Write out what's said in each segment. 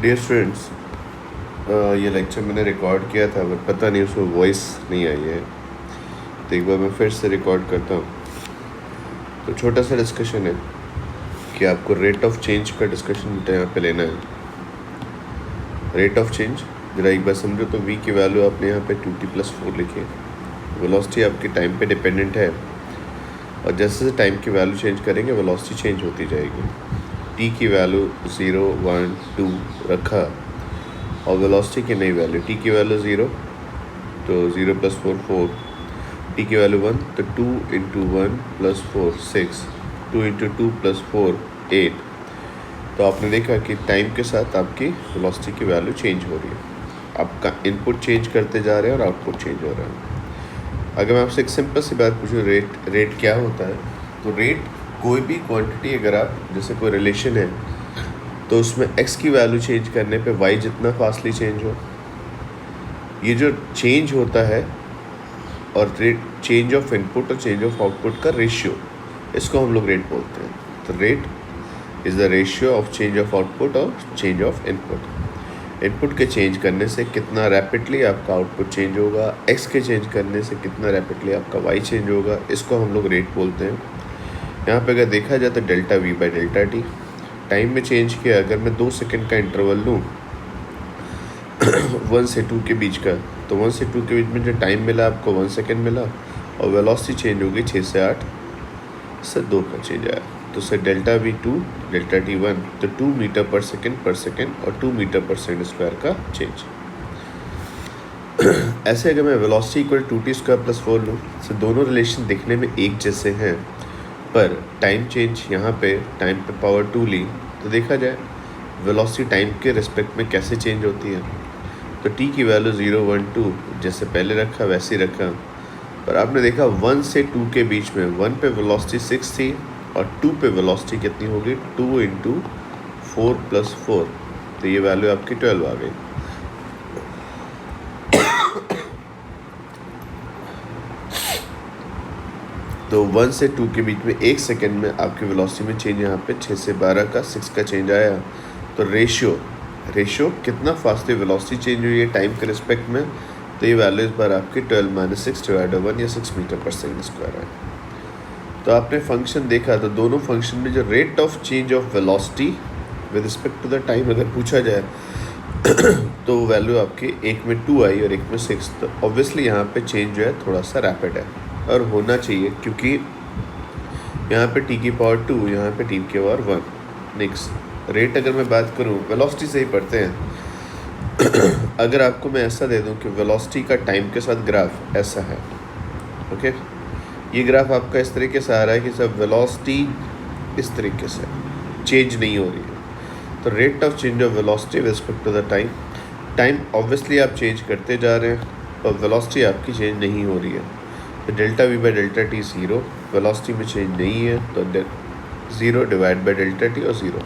Dear students, ये lecture मैंने record किया था बट पता नहीं उसमें वॉइस नहीं आई है, तो एक बार मैं फिर से रिकॉर्ड करता हूँ। तो छोटा सा डिस्कशन है कि आपको रेट ऑफ चेंज का डिस्कशन यहाँ पे लेना है। रेट ऑफ चेंज ज़रा एक बार समझो तो v की वैल्यू आपने यहाँ पे 2t+4 लिखी है। वेलोसिटी आपकी टाइम पे डिपेंडेंट है और जैसे जैसे टाइम की वैल्यू चेंज करेंगे वेलोसिटी चेंज होती जाएगी। t की वैल्यू 0, 1, 2 रखा और वेलोसिटी की नई वैल्यू, t की वैल्यू 0 तो 0 + 4 4, t की वैल्यू 1 तो 2 × 1 + 4 6, 2 × 2 + 4 8। तो आपने देखा कि टाइम के साथ आपकी वेलोसिटी की वैल्यू चेंज हो रही है। आपका इनपुट चेंज करते जा रहे हैं और आउटपुट चेंज हो रहा है। अगर मैं आपसे एक सिंपल सी बात पूछूँ, रेट क्या होता है? तो रेट कोई भी क्वांटिटी, अगर आप जैसे कोई रिलेशन है तो उसमें x की वैल्यू चेंज करने पे y जितना फास्टली चेंज हो, ये जो चेंज होता है और रेट चेंज ऑफ इनपुट और चेंज ऑफ आउटपुट का रेशियो, इसको हम लोग रेट बोलते हैं। तो rate is the ratio of change of output और चेंज ऑफ इनपुट। इनपुट के चेंज करने से कितना रैपिडली आपका आउटपुट चेंज होगा, x के चेंज करने से कितना रैपिडली आपका y चेंज होगा, इसको हम लोग रेट बोलते हैं। यहाँ पे अगर देखा जाए तो delta v by delta T time में चेंज किया। अगर मैं 2 सेकंड का इंटरवल लूँ 1 से 2 के बीच का, तो 1 से 2 के बीच में जो टाइम मिला आपको 1 सेकंड मिला और वेलोसिटी चेंज होगी 6 से 8 से 2 का चेंज आया। तो से डेल्टा v 2, डेल्टा t 1, तो 2 मीटर पर सेकंड और 2 मीटर पर सेकंड स्क्वायर का चेंज। ऐसे अगर मैं वेलोसिटी = 2t² + 4 लूँ, तो दोनों रिलेशन दिखने में एक जैसे हैं, पर टाइम चेंज यहाँ पे टाइम पे पावर 2 ली तो देखा जाए वेलोसिटी टाइम के रिस्पेक्ट में कैसे चेंज होती है। तो t की वैल्यू 0, 1, 2 जैसे पहले रखा वैसे ही रखा, पर आपने देखा 1 से 2 के बीच में 1 पे वेलोसिटी 6 थी और 2 पे वेलोसिटी कितनी होगी 2 × 4 + 4, तो ये वैल्यू आपकी 12 आ गई। तो 1 से 2 के बीच में 1 सेकंड में आपकी वेलोसिटी में चेंज यहाँ पे 6 से 12 का 6 का चेंज आया। तो रेशियो कितना फास्टली वेलोसिटी चेंज हुई है टाइम के रिस्पेक्ट में, तो ये वैल्यू इस बार आपकी 12 - 6/1 या 6 मीटर पर सेकंड स्क्वायर है। तो आपने फंक्शन देखा, तो दोनों फंक्शन में जो rate of change of velocity with respect to the time अगर पूछा जाए तो वैल्यू आपकी एक में 2 आई और एक में 6, तो ऑब्वियसली यहाँ पे चेंज जो है थोड़ा सा रैपिड है और होना चाहिए, क्योंकि यहाँ पे t की पावर 2, यहाँ पे t की पावर 1। नेक्स्ट रेट अगर मैं बात करूँ, वेलोसिटी से ही पढ़ते हैं। अगर आपको मैं ऐसा दे दूँ कि वेलोसिटी का टाइम के साथ ग्राफ ऐसा है, ओके, ये ग्राफ आपका इस तरीके से आ रहा है कि सब वेलोसिटी इस तरीके से चेंज नहीं हो रही है, तो rate of change of velocity with respect to the time obviously आप चेंज करते जा रहे हैं और वेलोसिटी आपकी चेंज नहीं हो रही है। तो delta v by delta T 0, velocity में चेंज नहीं है तो 0 डिवाइड बाई डेल्टा टी और 0।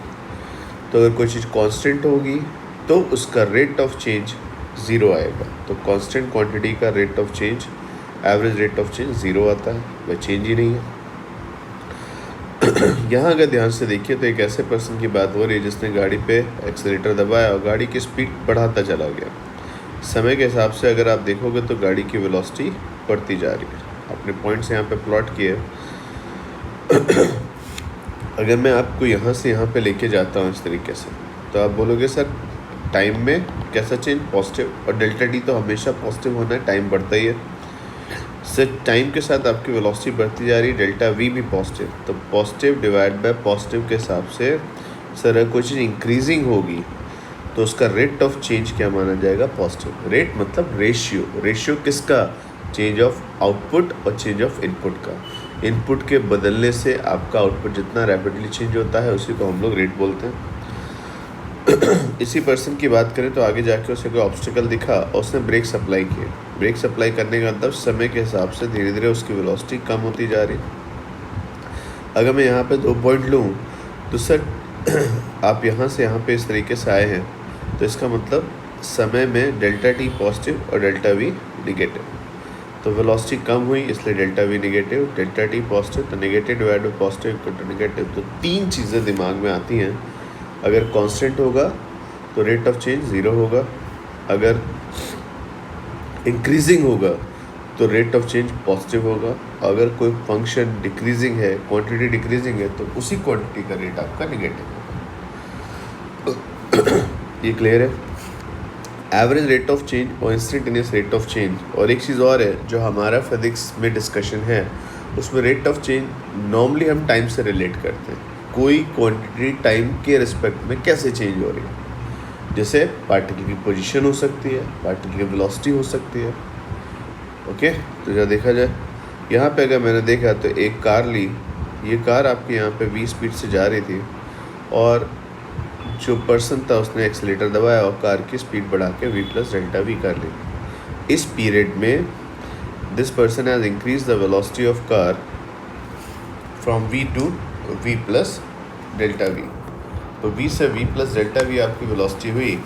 तो अगर कोई चीज़ कांस्टेंट होगी तो उसका रेट ऑफ चेंज 0 आएगा। तो कांस्टेंट क्वांटिटी का rate of change, average rate of change 0 आता है, वह चेंज ही नहीं है। यहाँ अगर ध्यान से देखिए तो एक ऐसे पर्सन की बात हो रही है जिसने गाड़ी पे एक्सीलेटर दबाया और गाड़ी की स्पीड बढ़ाता चला गया। समय के हिसाब से अगर आप देखोगे तो गाड़ी की वेलोसिटी बढ़ती जा रही है। अपने पॉइंट्स यहाँ पे प्लॉट किए। अगर मैं आपको यहाँ से यहाँ पे लेके जाता हूँ इस तरीके से, तो आप बोलोगे सर टाइम में कैसा चेंज, पॉजिटिव, और डेल्टा टी तो हमेशा पॉजिटिव होना है, टाइम बढ़ता ही है। सर टाइम के साथ आपकी वेलोसिटी बढ़ती जा रही है, डेल्टा वी भी पॉजिटिव, तो पॉजिटिव डिवाइड बाय पॉजिटिव के हिसाब से सर अगर कोई चीज़ इंक्रीजिंग होगी तो उसका रेट ऑफ चेंज क्या माना जाएगा, पॉजिटिव। रेट मतलब रेशियो किसका, चेंज ऑफ आउटपुट और चेंज ऑफ इनपुट का। इनपुट के बदलने से आपका आउटपुट जितना रैपिडली चेंज होता है उसी को हम लोग रेट बोलते हैं। इसी पर्सन की बात करें तो आगे जाके उसे कोई ऑब्स्टिकल दिखा और उसने ब्रेक सप्लाई किए। ब्रेक सप्लाई करने का मतलब समय के हिसाब से धीरे धीरे उसकी वेलोसिटी कम होती जा रही। अगर मैं यहाँ पे 2 पॉइंट लूँ तो सर आप यहाँ से यहाँ पे इस तरीके से आए हैं, तो इसका मतलब समय में डेल्टा टी पॉजिटिव और डेल्टा वी निगेटिव, तो वेलोसिटी कम हुई इसलिए delta V negative, delta T positive तो negative divide by positive equal to negative. तो 3 चीज़ें दिमाग में आती हैं। अगर कांस्टेंट होगा तो रेट ऑफ चेंज 0 होगा। अगर इंक्रीजिंग होगा तो रेट ऑफ चेंज पॉजिटिव होगा। अगर कोई फंक्शन डिक्रीजिंग है, क्वांटिटी डिक्रीजिंग है, तो उसी क्वांटिटी का रेट आपका निगेटिव होगा। ये क्लियर है? एवरेज रेट ऑफ चेंज और इंस्टेंटेनियस रेट ऑफ चेंज, और एक चीज़ और है जो हमारा फिजिक्स में डिस्कशन है, उसमें रेट ऑफ चेंज नॉर्मली हम टाइम से रिलेट करते हैं। कोई क्वांटिटी टाइम के रिस्पेक्ट में कैसे चेंज हो रही है, जैसे पार्टिकल की पोजीशन हो सकती है, पार्टिकल की वेलोसिटी हो सकती है। ओके, तो जब देखा जाए यहाँ पे, अगर मैंने देखा तो एक कार ली, ये कार आपके यहाँ पे 20 स्पीड से जा रही थी, और जो पर्सन था उसने एक्सीलेटर दबाया और कार की स्पीड बढ़ा के v प्लस डेल्टा वी कर ली। इस पीरियड में this person has increase the velocity of car from v to v plus delta V. तो v से v प्लस डेल्टा वी आपकी वेलोसिटी हुई,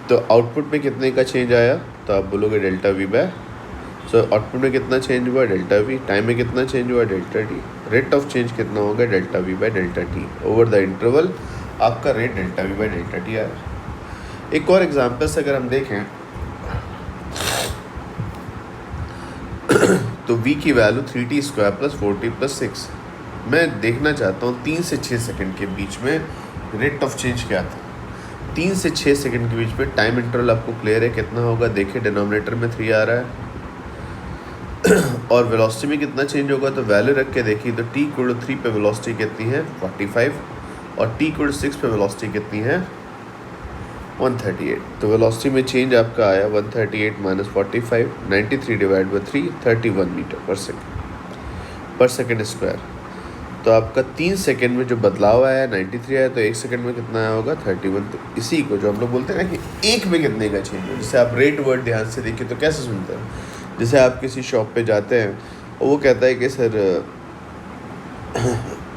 तो आउटपुट में कितने का चेंज आया, तो आप बोलोगे delta V by, so output में कितना चेंज हुआ, डेल्टा वी। टाइम में कितना चेंज हुआ, delta T. Rate of change कितना होगा, delta V by delta T. Over the interval आपका rate delta V by delta T आया। एक और एग्जांपल से अगर हम देखें तो v की value 3t square plus 4t plus 6। मैं देखना चाहता हूँ 3 से 6 सेकंड के बीच में रेट ऑफ चेंज क्या था। 3 से 6 सेकंड के बीच में टाइम इंटरवल आपको क्लियर है कितना होगा, देखिए डिनोमिनेटर में 3 आ रहा है और वेलोसिटी में कितना चेंज होगा, तो वैल्यू रख के देखिए तो t इक्वल टू 3 पे वेलोसिटी कितनी है 45, और t इक्वल टू 6 पे वेलोसिटी कितनी है 138। तो वेलोसिटी में चेंज आपका आया 138 माइनस 45, 93 डिवाइड बाई 3, 31 मीटर पर सेकेंड स्क्वायर। तो आपका 3 सेकंड में जो बदलाव आया 93 आया, तो 1 सेकंड में कितना आया होगा 31। तो इसी को जो हम लोग बोलते हैं ना कि एक में कितने का चेंज हो, जैसे आप रेट वर्ड ध्यान से देखिए तो कैसे सुनते हैं। जैसे आप किसी शॉप पे जाते हैं और वो कहता है कि सर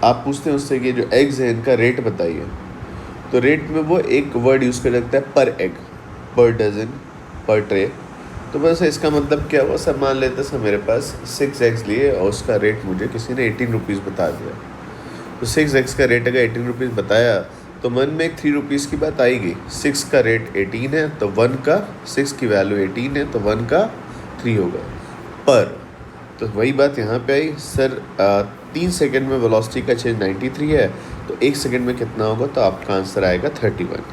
आप पूछते हैं उससे कि जो एग्स हैं इनका रेट बताइए, तो रेट में वो एक वर्ड यूज़ कर लगता है पर एग, पर डजन, पर ट्रे। तो बस इसका मतलब क्या हुआ, सब मान लेते सर मेरे पास 6 एग्स लिए और उसका रेट मुझे किसी ने 18 रुपीज़ बता दिया। तो 6 एग्स का रेट अगर 18 रुपीज़ बताया तो मन में एक 3 रुपीज़ की बात आएगी। 6 का रेट 18 है तो 1 का, 6 की वैल्यू 18 है तो 1 का 3 होगा पर। तो वही बात यहाँ पे आई, सर 3 सेकंड में वेलोसिटी का चेंज 93 है, तो 1 सेकंड में कितना होगा, तो आपका आंसर आएगा 31।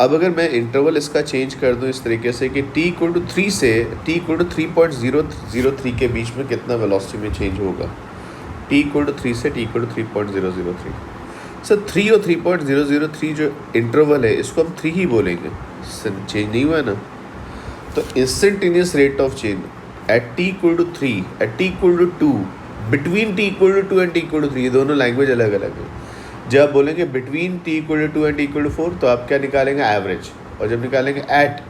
अब अगर मैं इंटरवल इसका चेंज कर दूं इस तरीके से कि t इक्वल टू 3 से t इक्वल टू 3.003 के बीच में कितना वेलोसिटी में चेंज होगा, t इक्वल टू 3 से t इक्वल टू 3.003। सर 3 और 3.003 जो इंटरवल है इसको हम 3 ही बोलेंगे, सर चेंज नहीं हुआ ना। तो instantaneous rate of change at t equal to 3, at t equal to 2, between t equal to 2 and t equal to 3, ये दोनों लैंग्वेज अलग अलग है। जब आप बोलेंगे between t equal to 2 and t equal to 4, तो आप क्या निकालेंगे, एवरेज। और जब निकालेंगे एट,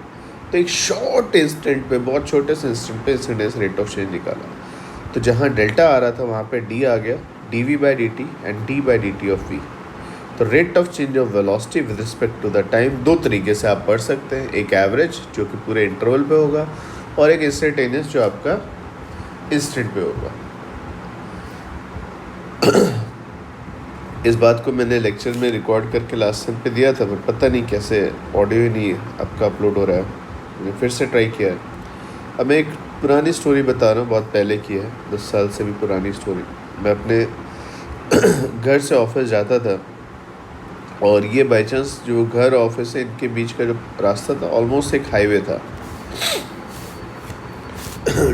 तो एक शॉर्ट इंस्टेंट पे, बहुत छोटे से इंस्टेंट पे इंस्टेंटेनियस रेट ऑफ चेंज निकाला। तो जहाँ डेल्टा आ रहा था वहाँ पे d आ गया, dv by D T and d by D T of v। तो rate of change of velocity with respect to the time दो तरीके से आप पढ़ सकते हैं, एक एवरेज जो कि पूरे इंटरवल पे होगा, और एक इंस्टेंटेनियस जो आपका इंस्टेंट पे होगा। इस बात को मैंने लेक्चर में रिकॉर्ड करके लास्ट टाइम पे दिया था, पर पता नहीं कैसे ऑडियो ही नहीं आपका अपलोड हो रहा है, मैंने फिर से ट्राई किया है। अब मैं एक पुरानी स्टोरी बता रहा हूँ, बहुत पहले की है, 10 साल से भी पुरानी स्टोरी। मैं अपने घर से ऑफिस जाता था, और ये बाई चांस जो घर ऑफिस है इनके बीच का जो रास्ता था ऑलमोस्ट एक हाईवे था।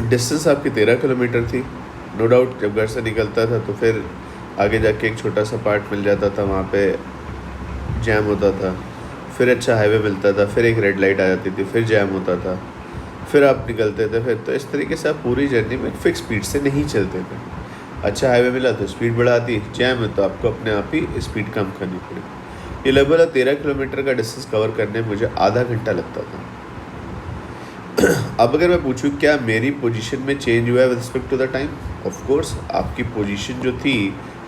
डिस्टेंस आपकी 13 किलोमीटर थी। नो डाउट जब घर से निकलता था तो फिर आगे जाके एक छोटा सा पार्ट मिल जाता था, वहाँ पे जैम होता था, फिर अच्छा हाईवे मिलता था, फिर एक रेड लाइट आ जाती थी, फिर जैम होता था, फिर आप निकलते थे। फिर तो इस तरीके से आप पूरी जर्नी में फिक्स स्पीड से नहीं चलते थे। अच्छा हाईवे मिला तो स्पीड बढ़ा दी, जैम है तो आपको अपने आप ही स्पीड कम करनी पड़ी। ये लगभग 13 किलोमीटर का डिस्टेंस कवर करने में मुझे आधा घंटा लगता था। अब अगर मैं पूछूं क्या मेरी पोजीशन में चेंज हुआ है with respect to the time, of course आपकी पोजीशन जो थी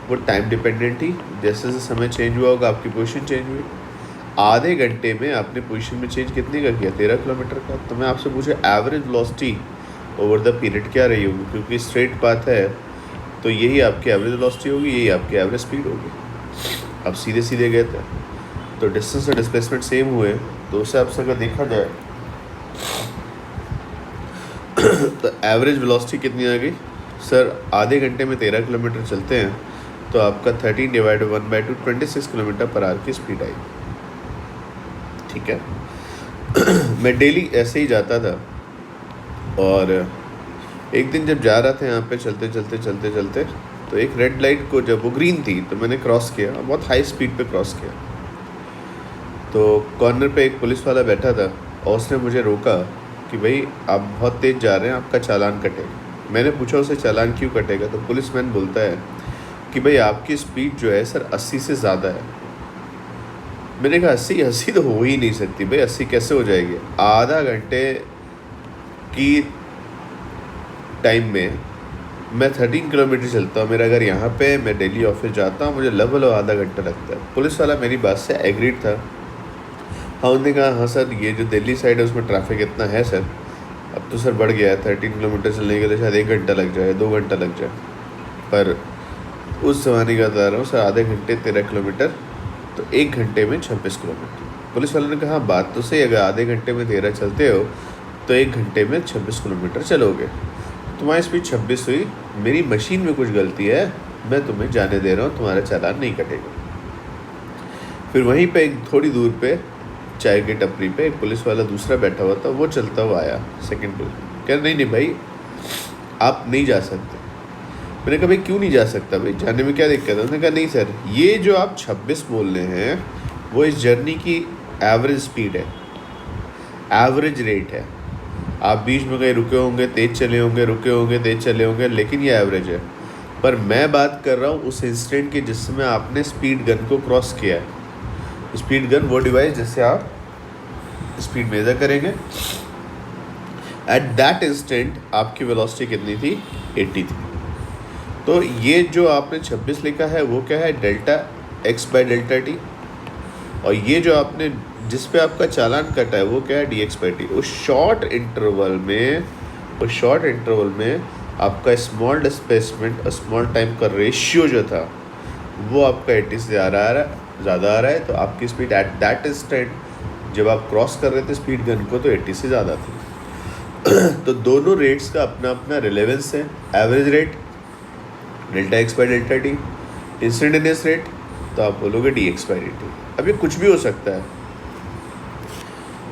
वो टाइम डिपेंडेंट थी। जैसे जैसे समय चेंज हुआ होगा आपकी पोजीशन चेंज हुई। आधे घंटे में आपने पोजीशन में चेंज कितने का किया, 13 किलोमीटर का। तो मैं आपसे पूछूं average velocity over the period क्या रही होगी, क्योंकि स्ट्रेट पाथ है तो यही आपकी एवरेज वेलोसिटी होगी, यही आपकी एवरेज स्पीड होगी। आप सीधे सीधे गए थे, तो डिस्टेंस और डिस्प्लेसमेंट सेम हुए, तो उस हिसाब से अगर देखा जाए तो एवरेज वेलोसिटी कितनी आ गई सर? आधे घंटे में 13 किलोमीटर चलते हैं तो आपका 13 डिवाइड 1/2 26 किलोमीटर पर आवर की स्पीड आई। ठीक है। मैं डेली ऐसे ही जाता था, और एक दिन जब जा रहा था यहाँ पे चलते चलते चलते चलते, तो एक रेड लाइट को, जब वो ग्रीन थी तो मैंने क्रॉस किया, बहुत हाई स्पीड पे क्रॉस किया। तो कॉर्नर पे एक पुलिस वाला बैठा था और उसने मुझे रोका कि भाई आप बहुत तेज़ जा रहे हैं, आपका चालान कटेगा। मैंने पूछा उसे चालान क्यों कटेगा, तो पुलिसमैन बोलता है कि भाई आपकी स्पीड जो है सर 80 से ज़्यादा है। मैंने कहा 80 तो हो ही नहीं सकती भाई, 80 कैसे हो जाएगी? आधा घंटे की टाइम में मैं 13 किलोमीटर चलता हूँ। मेरा घर यहाँ पे, मैं डेली ऑफिस जाता हूँ, मुझे लगभग आधा घंटा लगता है। पुलिस वाला मेरी बात से एग्रीड था। हाँ, उन्होंने कहा हाँ सर, ये जो दिल्ली साइड है उसमें ट्रैफिक इतना है सर, अब तो सर बढ़ गया है, 13 किलोमीटर चलने के लिए शायद 1 घंटा लग जाए, 2 घंटा लग जाए। पर उस ज़माने का बता रहा हूँ सर, आधे घंटे 13 किलोमीटर, तो 1 घंटे में 26 किलोमीटर। पुलिस वाले ने कहा बात तो सही, अगर आधे घंटे में 13 चलते हो तो 1 घंटे में 26 किलोमीटर चलोगे। तुम्हारी स्पीड 26 हुई, मेरी मशीन में कुछ गलती है, मैं तुम्हें जाने दे रहा हूँ, तुम्हारा चालान नहीं कटेगा। फिर वहीं पे एक थोड़ी दूर पे चाय की टपरी पे एक पुलिस वाला दूसरा बैठा हुआ था, वो चलता हुआ आया, सेकंड पुलिस, कह रहा नहीं भाई आप नहीं जा सकते। मैंने कहा भाई क्यों नहीं जा सकता भाई, जाने में क्या दिक्कत है? उन्होंने कहा नहीं सर, ये जो आप 26 बोल रहे हैं वो इस जर्नी की एवरेज स्पीड है, एवरेज रेट है। आप बीच में कहीं रुके होंगे, तेज़ चले होंगे, रुके होंगे, तेज़ चले होंगे, लेकिन ये एवरेज है। पर मैं बात कर रहा हूँ उस इंस्टेंट की जिसमें आपने स्पीड गन को क्रॉस किया है। स्पीड गन वो डिवाइस जिससे आप स्पीड मेज़र करेंगे। एट दैट इंस्टेंट आपकी वेलोसिटी कितनी थी? 80 थी। तो ये जो आपने 26 लिखा है वो क्या है? Delta x by delta T. और ये जो आपने जिस पे आपका चालान कटा है वो क्या है? dx by T. उस शॉर्ट इंटरवल में आपका स्मॉल डिस्प्लेसमेंट और स्मॉल टाइम का रेशियो जो था वो आपका 80 से ज़्यादा आ रहा है। तो आपकी स्पीड एट दैट इंस्टेंट जब आप क्रॉस कर रहे थे स्पीड गन को तो 80 से ज़्यादा थी। तो दोनों रेट्स का अपना अपना रिलेवेंस है। Average rate delta X by delta T, instantaneous rate तो आप बोलोगे D X by D T. अब ये कुछ भी हो सकता है,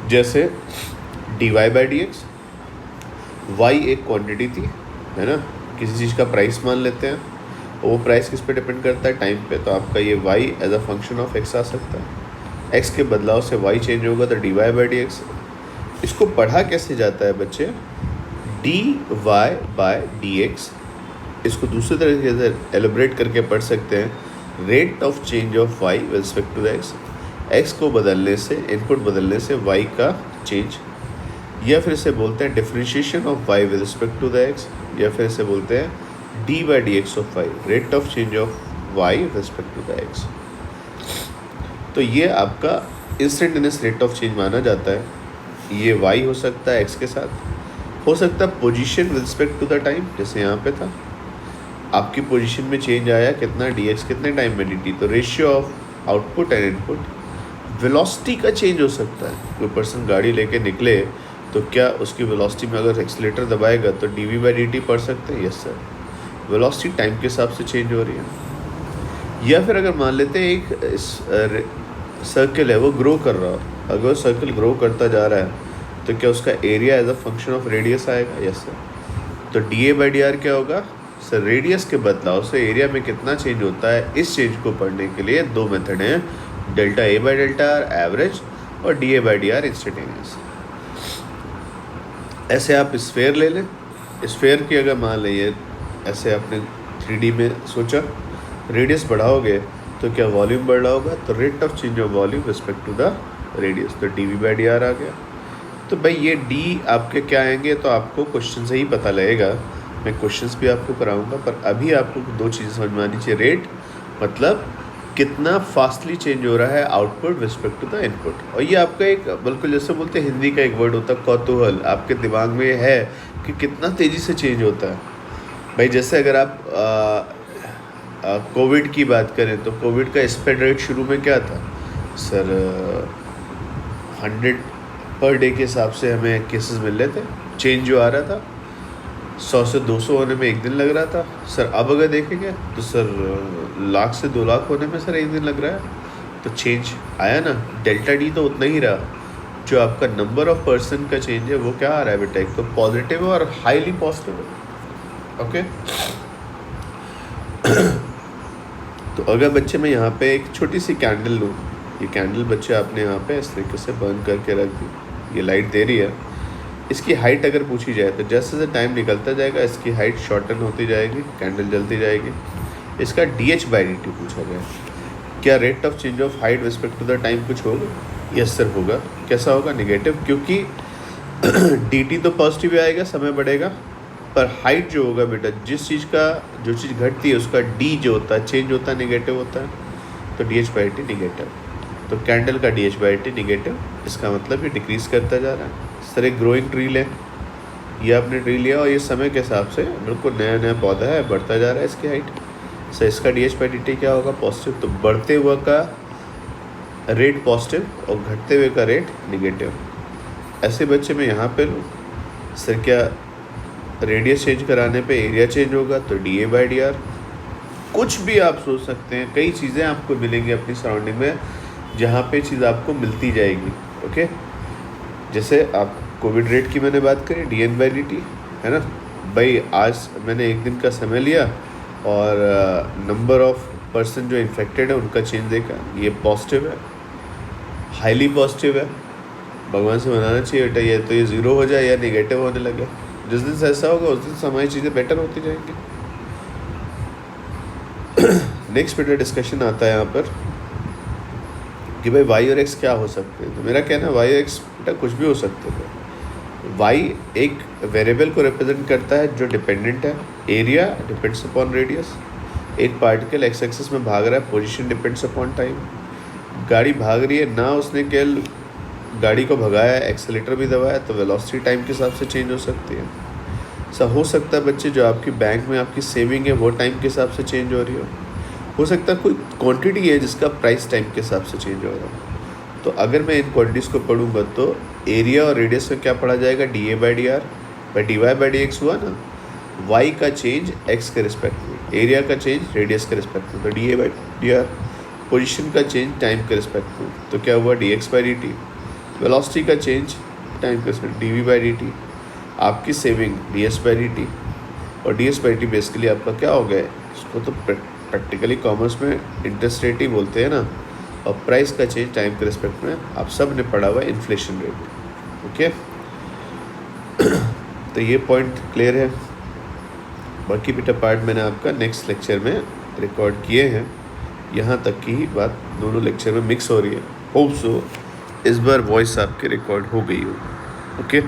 जैसे D Y by D X. Y एक क्वांटिटी थी, है ना, किसी चीज़ का प्राइस मान लेते हैं, वो प्राइस किस पे डिपेंड करता है? टाइम पे। तो आपका ये y as a function of x आ सकता है। x के बदलाव से y चेंज होगा तो dy बाई डी एक्स। इसको पढ़ा कैसे जाता है बच्चे? dy by D X. इसको दूसरे तरीके से एलिब्रेट करके पढ़ सकते हैं, rate of change of y with respect to the x को बदलने से, इनपुट बदलने से y का चेंज, या फिर इसे बोलते हैं differentiation of y with respect to the x, या फिर इसे बोलते हैं D by D X of Y, rate of change of Y with respect to the X. तो ये आपका इंस्टेंटेनियस रेट ऑफ चेंज माना जाता है। ये वाई हो सकता है एक्स के साथ, हो सकता है position with respect to the time, जैसे यहाँ पे था आपकी पोजीशन में चेंज आया कितना, डी एक्स कितने टाइम में डी टी। तो ratio of output and input. Velocity का चेंज हो सकता है, कोई पर्सन गाड़ी लेके निकले तो क्या उसकी वेलोसिटी में अगर एक्सीलेटर दबाएगा तो D V by D T पढ़ सकते हैं? Yes sir. वेलोसिटी टाइम के हिसाब से चेंज हो रही है। या फिर अगर मान लेते हैं एक सर्कल है वो ग्रो कर रहा हो, अगर वो सर्कल ग्रो करता जा रहा है तो क्या उसका area as a function of radius आएगा? Yes sir. तो D A by D R क्या होगा सर? रेडियस के बदलाव से एरिया में कितना चेंज होता है। इस चेंज को पढ़ने के लिए दो मेथड हैं, delta A by delta R average और D A by D R instantaneous. ऐसे आप स्फेयर ले लें, स्फेयर की अगर मान लीजिए ऐसे आपने 3D में सोचा, रेडियस बढ़ाओगे तो क्या वॉल्यूम बढ़ रहा होगा? तो rate of change of volume respect to the radius, तो D V by D R आ गया। तो भाई ये डी आपके क्या आएंगे तो आपको क्वेश्चन से ही पता लगेगा। मैं क्वेश्चंस भी आपको कराऊंगा, पर अभी आपको दो चीज़ें समझ में आनी चाहिए। रेट मतलब कितना फास्टली चेंज हो रहा है output respect to the input. और ये आपका एक बिल्कुल जैसे बोलते हैं हिंदी का एक वर्ड होता है कौतूहल, आपके दिमाग में है कि कितना तेज़ी से चेंज होता है। भाई जैसे अगर आप कोविड की बात करें तो कोविड का स्प्रेड रेट शुरू में क्या था सर, 100 पर डे के हिसाब से हमें केसेस मिल रहे थे, चेंज जो आ रहा था 100 से 200 होने में एक दिन लग रहा था सर। अब अगर देखेंगे तो सर 1,00,000 से 2,00,000 होने में सर एक दिन लग रहा है। तो चेंज आया ना, डेल्टा डी तो उतना ही रहा, जो आपका नंबर ऑफ पर्सन का चेंज है वो क्या आ रहा है बेटा, एक तो पॉजिटिव है और हाईली पॉजिटिव है। ओके तो अगर बच्चे मैं यहाँ पे एक छोटी सी कैंडल लूँ, ये कैंडल बच्चे आपने यहाँ पे इस तरीके से बर्न करके रख दी, ये लाइट दे रही है, इसकी हाइट अगर पूछी जाए तो जैसे जैसे टाइम निकलता जाएगा इसकी हाइट शॉर्टन होती जाएगी, कैंडल जलती जाएगी। इसका DH/dt पूछा गया, क्या rate of change of height respect to the time कुछ होगा? यस सर होगा। कैसा होगा? नेगेटिव, क्योंकि dt तो पॉजिटिव ही आएगा, समय बढ़ेगा, पर हाइट जो होगा बेटा, जिस चीज़ का जो चीज़ घटती है उसका d जो होता है चेंज होता है, नेगेटिव होता है, तो DH/dt नेगेटिव। तो कैंडल का DH/dt नेगेटिव, इसका मतलब ये डिक्रीज करता जा रहा है। सर एक ग्रोइंग ट्री लें, ये आपने ट्री लिया और ये समय के हिसाब से बिल्कुल नया नया पौधा है, बढ़ता जा रहा है इसकी हाइट। सर इसका DH/dt क्या होगा? पॉजिटिव। तो बढ़ते हुए का रेट पॉजिटिव और घटते हुए का रेट नेगेटिव। ऐसे बच्चे में यहाँ पे लूँ सर, क्या रेडियस चेंज कराने पे एरिया चेंज होगा? तो dA/dr। कुछ भी आप सोच सकते हैं, कई चीज़ें आपको मिलेंगी अपनी सराउंडिंग में जहाँ पे चीज़ आपको मिलती जाएगी। ओके, जैसे आप कोविड रेट की मैंने बात करी, dN/dt है ना भाई, आज मैंने एक दिन का समय लिया और नंबर ऑफ पर्सन जो इन्फेक्टेड है उनका चेंज देखा, ये पॉजिटिव है, हाईली पॉजिटिव है। भगवान से मनाना चाहिए बेटा ये तो ये ज़ीरो हो जाए या नेगेटिव होने लगे। जिस दिन से ऐसा होगा उस दिन से हमारी चीज़ें बेटर होती जाएंगी। नेक्स्ट बेटा डिस्कशन आता है यहाँ पर कि भाई y और x क्या हो सकते हैं। तो मेरा कहना है y और x बेटा कुछ भी हो सकते हैं। y एक वेरिएबल को रिप्रेजेंट करता है जो डिपेंडेंट है, एरिया डिपेंड्स अपॉन रेडियस, एक पार्टिकल एक्स एक्सिस में भाग रहा है, पोजीशन डिपेंड्स अपॉन टाइम। गाड़ी भाग रही है ना, उसने केवल गाड़ी को भगाया, एक्सेलेटर भी दबाया, तो वेलोसिटी टाइम के हिसाब से चेंज हो सकती है। ऐसा हो सकता है बच्चे जो आपकी बैंक में आपकी सेविंग है वो टाइम के हिसाब से चेंज हो रही हो सकता है कोई क्वांटिटी है जिसका प्राइस टाइम के हिसाब से चेंज हो रहा है। तो अगर मैं इन क्वांटिटीज़ को पढ़ूंगा तो एरिया और रेडियस में क्या पढ़ा जाएगा? dA/dr बाई dy/dx हुआ ना, y का चेंज x के रिस्पेक्ट में, एरिया का चेंज रेडियस के रिस्पेक्ट में, तो dA/dr, पोजीशन का चेंज टाइम के रिस्पेक्ट में, तो क्या हुआ? dx/dt, वेलोसिटी का चेंज टाइम के रिस्पेक्ट dv/dt, आपकी सेविंग ds/dt, और ds/dt बेसिकली आपका क्या हो गया है? इसको तो प्रैक्टिकली कॉमर्स में इंटरेस्ट रेट ही बोलते हैं ना, और प्राइस का चेंज टाइम के रिस्पेक्ट में आप सब ने पढ़ा हुआ है इन्फ्लेशन रेट। ओके तो ये पॉइंट क्लियर है। बाकी बेटा पार्ट मैंने आपका नेक्स्ट लेक्चर में रिकॉर्ड किए हैं, यहाँ तक की ही बात दोनों लेक्चर में मिक्स हो रही है। होप सो इस बार वॉइस आपके रिकॉर्ड हो गई हो। ओके।